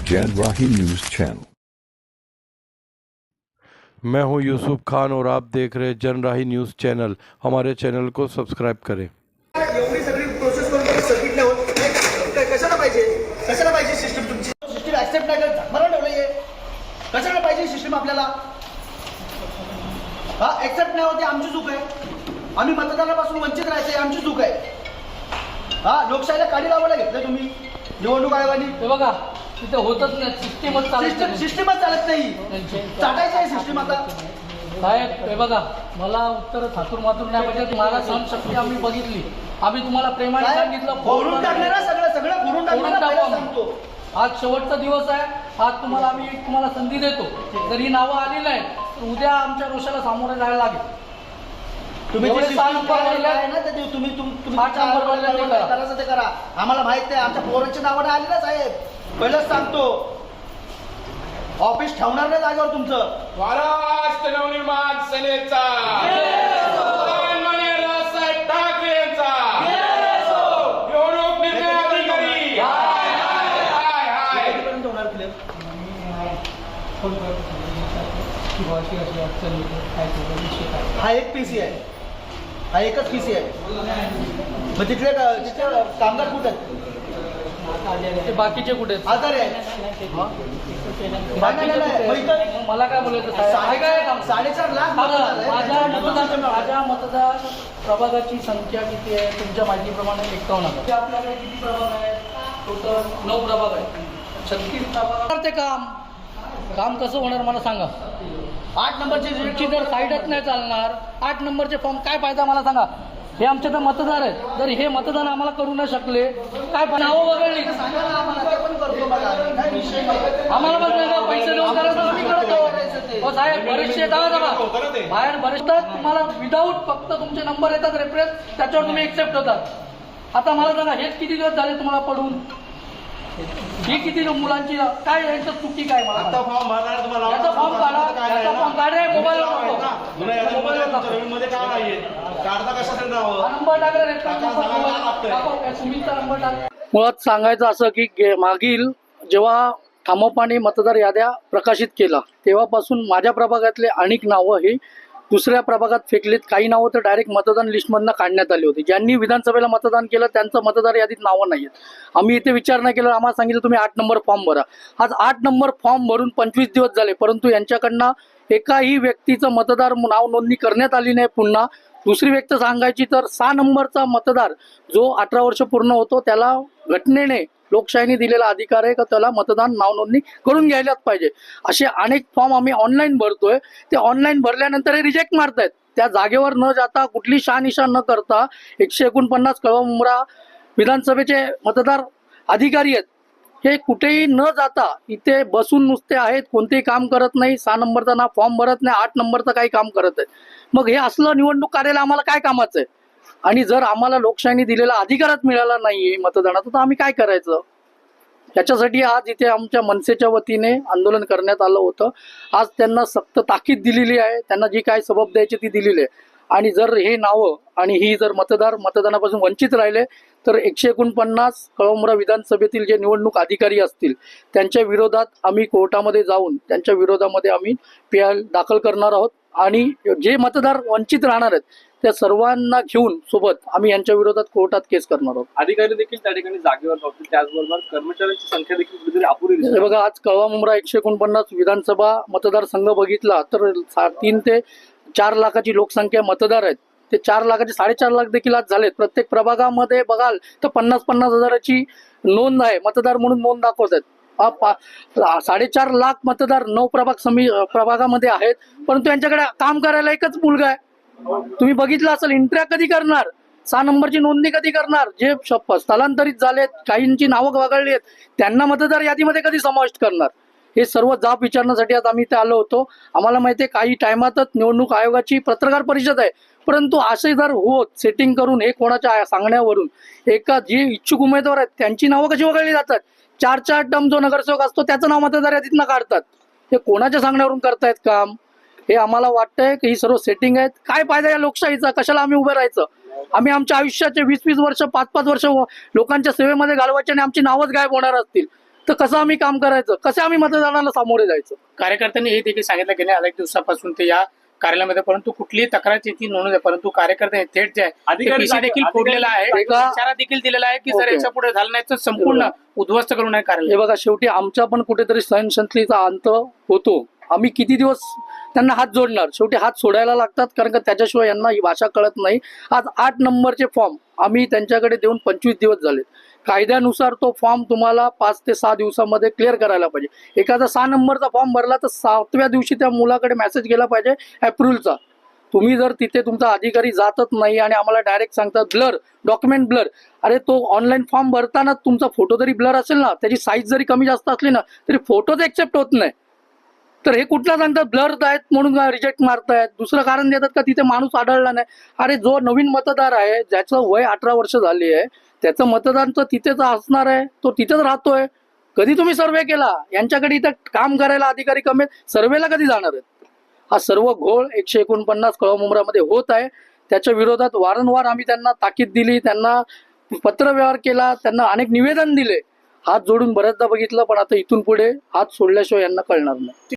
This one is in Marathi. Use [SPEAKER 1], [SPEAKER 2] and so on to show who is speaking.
[SPEAKER 1] जनराही न्यूज चैनल।
[SPEAKER 2] मैं हूं यूसुफ खान और आप देख रहे हैं जनराही न्यूज़ चैनल। हमारे चैनल को सब्सक्राइब करें।
[SPEAKER 3] एवढी सगळी प्रोसेस करून सर्किट नाही होत. कशाला पाहिजे सिस्टम तुमची सिस्टम ऍक्सेप्ट नाही करत मला ठेवलंय कशाला पाहिजे सिस्टम आपल्याला हा ऍक्सेप्ट नाही होते आमची चूक आहे. आम्ही मतदानापासून वंचित राहायचंय आमची चूक आहे. हा लोकशाहीला काढी लावायला घेतलं तुम्ही निवडणूक आयोगाने.
[SPEAKER 4] हे बघा तिथे होतच नाही सिस्टीमच
[SPEAKER 3] सिस्टमच चालत नाही. चाटायचं आहे सिस्टम आता.
[SPEAKER 4] साहेब हे बघा मला उत्तर थातूर मातूर नाही पाहिजे. तुम्हाला सहनशक्ती आम्ही बघितली. आम्ही तुम्हाला प्रेमाने सांगितलं
[SPEAKER 3] फोडून टाकणारा सगळं फोडून टाकणारा सांगतो.
[SPEAKER 4] आज शेवटचा दिवस आहे. आज तुम्हाला संधी देतो. जर ही नावं आली नाही तर उद्या आमच्या रोषाला सामोरे जायला लागेल.
[SPEAKER 3] तुम्ही
[SPEAKER 4] एवढे
[SPEAKER 3] जे
[SPEAKER 4] साल
[SPEAKER 3] system
[SPEAKER 4] भरले
[SPEAKER 3] आहे ना ते तुम्ही
[SPEAKER 4] 8 नंबर भरले ते करा.
[SPEAKER 3] करायचं ते करा. आम्हाला माहित आहे आमच्या पोरांची नावं आली ना साहेब. पहिलंच सांगतो ऑफिस ठेवणार नाही जागेवर तुमचं.
[SPEAKER 5] महाराष्ट्र नवनिर्माण सेनेचा सन्माननीय राजसाहेब ठाकरे यांचा निवडणूक निर्णय अधिकारी हाय.
[SPEAKER 3] कधीपर्यंत होणार क्लिअर? हा एक पीसी आहे. हा एकच पीसी आहे. मग तिथले कामगार कुठे आहेत?
[SPEAKER 4] ते बाकीचे कुठे आहेत?
[SPEAKER 3] आजारी आहेत.
[SPEAKER 4] बाकीचे कुठे आहेत? मला काय बोलायचं साहेब? ऐका, ऐका.
[SPEAKER 3] 4.5 लाख
[SPEAKER 4] बघा,
[SPEAKER 3] मतदार
[SPEAKER 4] माझ्या मतदार प्रभागाची संख्या किती आहे तुमच्या माहितीप्रमाणे 51,000. आपल्याकडे किती प्रभाग आहे? टोटल 9 प्रभाग आहे. 36 प्रभाग ते काम कसं होणार मला सांगा.
[SPEAKER 3] 8 नंबरचे
[SPEAKER 4] तुमची जर साईडच नाही चालणार 8 नंबरचे फॉर्म काय फायदा मला सांगा. हे आमचे तर मतदार आहेत. जर हे मतदान आम्हाला करू न शकले काय नावं वगळली आम्हाला पण पैसे देऊन करायचं आम्ही करतो. हो साहेब बरेचसे बाहेर बरेच तुम्हाला विदाऊट फक्त तुमचे नंबर येतात रेफरन्स त्याच्यावर तुम्ही एक्सेप्ट होतात. आता मला सांगा हेच किती दिवस झाले तुम्हाला पडून. ही किती मुलांची काय यांचं चुकी काय मला याचा फॉर्म काढा. याचा फॉर्म काढा मोबाईलवर नंबर टाकला सुमितचा नंबर टाकला. मुळात सांगायचं असं की मागील जेव्हा ठामोपाने मतदार याद्या प्रकाशित केला तेव्हापासून माझ्या प्रभागातले अनेक नावं ही दुसऱ्या प्रभागात फेकलेत. काही नावं तर डायरेक्ट मतदान लिस्टमधनं काढण्यात आली होती. ज्यांनी विधानसभेला मतदान केलं त्यांचं मतदार यादीत नावं नाही आहेत. आम्ही इथे विचार नाही केला. आम्हाला सांगितलं तुम्ही 8 नंबर फॉर्म भरा. आज 8 नंबर फॉर्म भरून 25 दिवस झाले परंतु यांच्याकडनं एकाही व्यक्तीचं मतदार नाव नोंदणी करण्यात आली नाही. पुन्हा दुसरी व्यक्त सांगायची तर 6 नंबरचा मतदार जो 18 वर्ष पूर्ण होतो त्याला घटनेने लोकशाहीने दिलेला अधिकार आहे का त्याला मतदान नाव नोंदणी करून घ्यायलाच पाहिजे. असे अनेक फॉर्म आम्ही ऑनलाईन भरतोय. ते ऑनलाईन भरल्यानंतर हे रिजेक्ट मारतायत. त्या जागेवर न जाता कुठली शहानिशा न करता 149 कळवा विधानसभेचे मतदार अधिकारी आहेत. हे कुठेही न जाता इथे बसून नुसते आहेत. कोणतेही काम करत नाही. 6 नंबरचा ना फॉर्म भरत नाही. 8 नंबरचं काही काम करत आहेत. मग हे असलं निवडणूक कार्यालय आम्हाला काय कामाचं आहे. आणि जर आम्हाला लोकशाहीने दिलेला अधिकारच मिळाला नाहीये मतदानाचा तर आम्ही काय करायचं. याच्यासाठी आज इथे आमच्या मनसेच्या वतीने आंदोलन करण्यात आलं होतं. आज त्यांना सक्त ताकीद दिलेली आहे. त्यांना जी काय सबब द्यायची ती दिलेली आहे. आणि जर हे नावं आणि ही जर मतदानापासून वंचित राहिले तर 149 कळमरा विधानसभेतील जे निवडणूक अधिकारी असतील त्यांच्या विरोधात आम्ही कोर्टामध्ये जाऊन त्यांच्या विरोधामध्ये आम्ही PI दाखल करणार आहोत. आणि जे मतदार वंचित राहणार आहेत त्या सर्वांना घेऊन सोबत आम्ही यांच्या विरोधात कोर्टात केस करणार आहोत.
[SPEAKER 6] अधिकारी देखील त्या ठिकाणी जागेवर नव्हते. त्याचबरोबर कर्मचाऱ्यांची संख्या देखील कुठेतरी अपुरी दिसते.
[SPEAKER 4] बघा आज कळवा मुंब्रा 149 विधानसभा मतदारसंघ बघितला तर 3 ते 4 लाखाची लोकसंख्या मतदार आहेत. ते 4 लाखाचे 4.5 लाख देखील आज झालेत. प्रत्येक प्रभागामध्ये बघाल तर 50-50 हजाराची नोंद आहे. मतदार म्हणून नोंद दाखवत आहेत. 4.5 लाख मतदार 9 प्रभागामध्ये आहेत. परंतु यांच्याकडे काम करायला एकच मुलगा आहे. तुम्ही बघितलं असेल इंट्र्या कधी करणार. 6 नंबरची नोंदणी कधी करणार. जे स्थलांतरित झालेत काहींची नावं वगळली आहेत त्यांना मतदार यादीमध्ये कधी समाविष्ट करणार. हे सर्व जाब विचारण्यासाठी आज आम्ही इथे आलो होतो. आम्हाला माहिती आहे काही टायमातच निवडणूक आयोगाची पत्रकार परिषद आहे परंतु असे जर होत सेटिंग करून हे कोणाच्या सांगण्यावरून एका जे इच्छुक उमेदवार आहेत त्यांची नावं कशी वगळली जातात. 4 टर्म जो नगरसेवक असतो त्याचं नाव मतदार यादीतनं काढतात. हे कोणाच्या सांगण्यावरून करतायत काम. हे आम्हाला वाटतंय की ही सर्व सेटिंग आहेत. काय फायदा या लोकशाहीचा. कशाला आम्ही उभे राहायचं. आम्ही आमच्या आयुष्याचे 20-20 वर्ष 5-5 वर्ष लोकांच्या सेवेमध्ये घालवायचे आणि आमची नावच गायब होणार असतील तर कसं आम्ही काम करायचं, कसे आम्ही मतदाराला सामोरे जायचं?
[SPEAKER 1] कार्यकर्त्यांनी हे देखील सांगितलं गेल्या अनेक दिवसापासून ते या कार्यालयामध्ये, परंतु कुठलीही तक्रार तिथे नोंद आहे, परंतु कार्यकर्त्यांनी थेट जे आहे
[SPEAKER 6] अधिकारी
[SPEAKER 1] PC देखील फोडलेला आहे,
[SPEAKER 4] एका-
[SPEAKER 1] इशारा देखील दिलेला आहे की जर
[SPEAKER 4] ओके.
[SPEAKER 1] याच्या पुढे झालं नाही तर संपूर्ण उद्ध्वस्त करून आहे कार्यालय.
[SPEAKER 4] हे बघा, शेवटी आमचा पण कुठेतरी सहनशक्तीचा अंत होतो. आम्ही किती दिवस त्यांना हात जोडणार? शेवटी हात सोडायला लागतात, कारण का त्याच्याशिवाय यांना ही भाषा कळत नाही. आज 8 नंबरचे फॉर्म आम्ही त्यांच्याकडे देऊन 25 दिवस झाले. कायद्यानुसार तो फॉर्म तुम्हाला 5 ते 6 दिवसामध्ये क्लिअर करायला पाहिजे. एखादा 6 नंबरचा फॉर्म भरला तर 7व्या दिवशी त्या मुलाकडे मेसेज गेला पाहिजे अप्रूव्हलचा. तुम्ही जर तिथे तुमचा अधिकारी जातच नाही आणि आम्हाला डायरेक्ट सांगतात ब्लर, डॉक्युमेंट ब्लर. अरे तो ऑनलाईन फॉर्म भरताना तुमचा फोटो जरी ब्लर असेल ना, त्याची साईज जरी कमी जास्त असली ना, तरी फोटोच एक्सेप्ट होत नाही. तर हे कुठला सांगतात ब्लर आहेत म्हणून रिजेक्ट मारतायत. दुसरं कारण देतात का तिथे माणूस आढळला नाही. अरे जो नवीन मतदार आहे, ज्याचं वय 18 वर्ष झाली आहे, त्याचं मतदान तर तिथेच असणार आहे, तो तिथेच राहतोय. कधी तुम्ही सर्वे केला? यांच्याकडे इथं काम करायला अधिकारी कमी, सर्वेला कधी जाणार आहेत? हा सर्व घोळ 149 कळमनुरामध्ये होत आहे. त्याच्या विरोधात वारंवार आम्ही त्यांना ताकीद दिली, त्यांना पत्रव्यवहार केला, त्यांना अनेक निवेदन दिले. हात जोडून बऱ्याचदा बघितलं, पण आता इथून पुढे हात सोडल्याशिवाय यांना कळणार नाही.